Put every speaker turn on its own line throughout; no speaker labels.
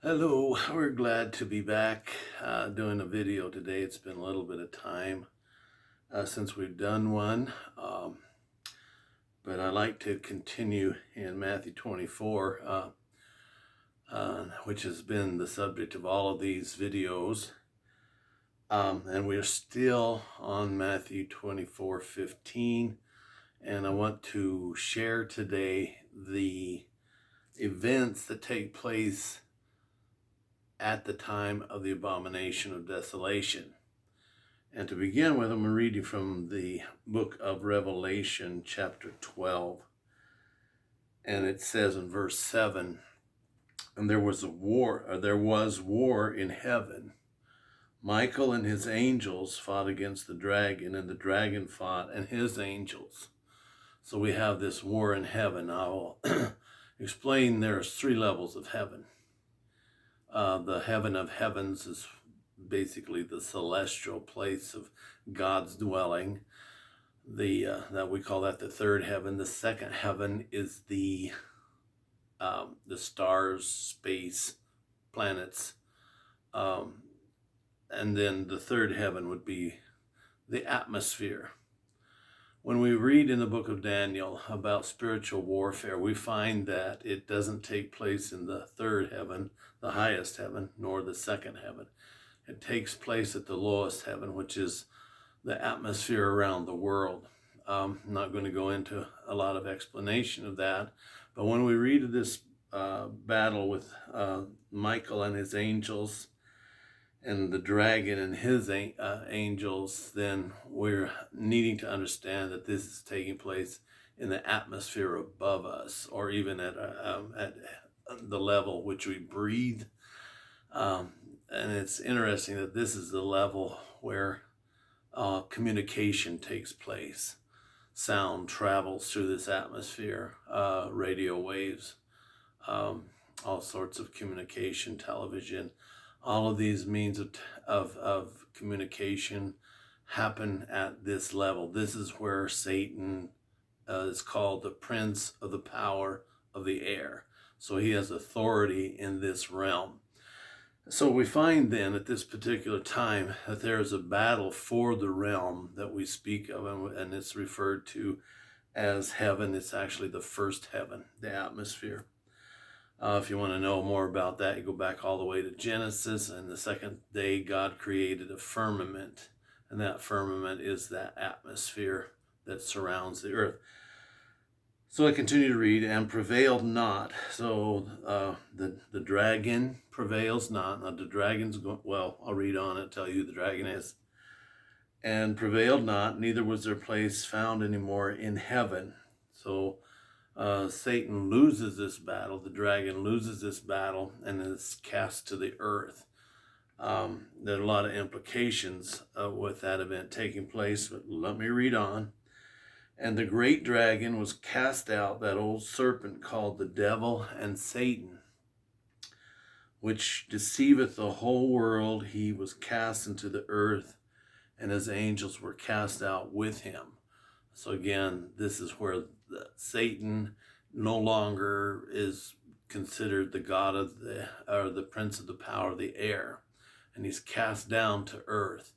Hello, we're glad to be back doing a video today. It's been a little bit of time since we've done one, but I like to continue in Matthew 24, which has been the subject of all of these videos. And we're still on Matthew 24:15, and I want to share today the events that take place at the time of the Abomination of Desolation. And to begin with, I'm reading from the book of Revelation, chapter 12. And it says in verse 7, and there was war in heaven. Michael and his angels fought against the dragon, and the dragon fought and his angels. So we have this war in heaven. I will explain there's three levels of heaven. The heaven of heavens is basically the celestial place of God's dwelling. That we call that the third heaven. The second heaven is the stars, space, planets, and then the third heaven would be the atmosphere. When we read in the book of Daniel about spiritual warfare, we find that it doesn't take place in the third heaven, the highest heaven, nor the second heaven. It takes place at the lowest heaven, which is the atmosphere around the world. I'm not going to go into a lot of explanation of that, but when we read of this battle with Michael and his angels, and the dragon and his angels, then we're needing to understand that this is taking place in the atmosphere above us, or even at the level which we breathe. And it's interesting that this is the level where communication takes place. Sound travels through this atmosphere, radio waves, all sorts of communication, television. All of these means of communication happen at this level. This is where Satan is called the prince of the power of the air. So he has authority in this realm. So we find then at this particular time that there is a battle for the realm that we speak of, and it's referred to as heaven. It's actually the first heaven, the atmosphere. If you want to know more about that, you go back all the way to Genesis, and the second day God created a firmament, and that firmament is that atmosphere that surrounds the earth. So I continue to read, and prevailed not. So the dragon prevails not. Now the dragon's I'll read on and tell you who the dragon is. And prevailed not, neither was their place found anymore in heaven. So Satan loses this battle, the dragon loses this battle, and is cast to the earth. There are a lot of implications with that event taking place, but let me read on. And the great dragon was cast out, that old serpent called the devil and Satan, which deceiveth the whole world. He was cast into the earth, and his angels were cast out with him. So again, this is where Satan no longer is considered the god of the prince of the power of the air, and he's cast down to earth.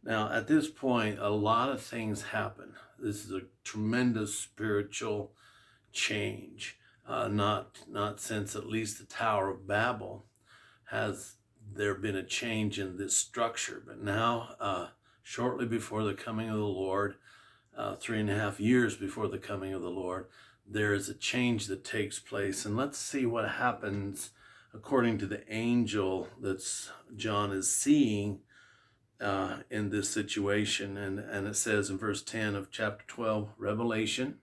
Now, at this point, a lot of things happen. This is a tremendous spiritual change. Not since at least the Tower of Babel has there been a change in this structure, but now, shortly before the coming of the Lord, 3.5 years before the coming of the Lord, there is a change that takes place. And let's see what happens according to the angel that John is seeing in this situation. And it says in verse 10 of chapter 12, Revelation,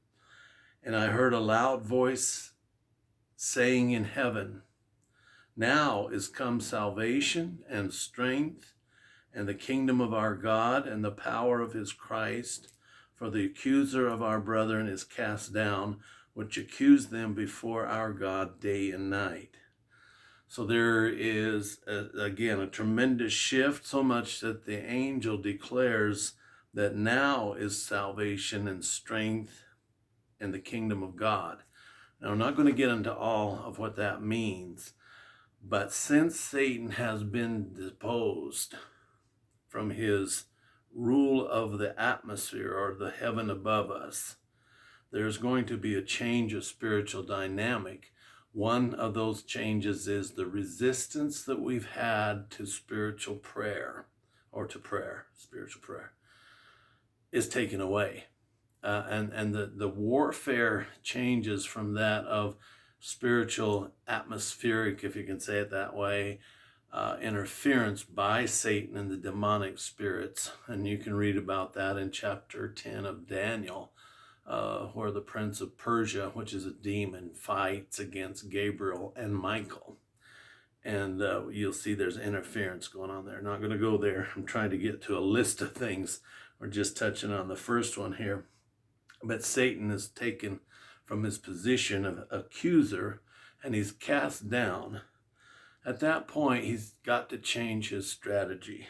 and I heard a loud voice saying in heaven, now is come salvation and strength and the kingdom of our God and the power of his Christ. For the accuser of our brethren is cast down, which accused them before our God day and night. So there is, again, a tremendous shift, so much that the angel declares that now is salvation and strength and the kingdom of God. Now, I'm not going to get into all of what that means, But since Satan has been deposed from his rule of the atmosphere or the heaven above us, there's going to be a change of spiritual dynamic. One of those changes is the resistance that we've had to spiritual prayer, or to prayer, spiritual prayer, is taken away. And the warfare changes from that of spiritual atmospheric, if you can say it that way, interference by Satan and the demonic spirits. And you can read about that in chapter 10 of Daniel, where the prince of Persia, which is a demon, fights against Gabriel and Michael. And you'll see there's interference going on there. Not going to go there. I'm trying to get to a list of things. We're just touching on the first one here. But Satan is taken from his position of accuser and he's cast down. At that point, he's got to change his strategy.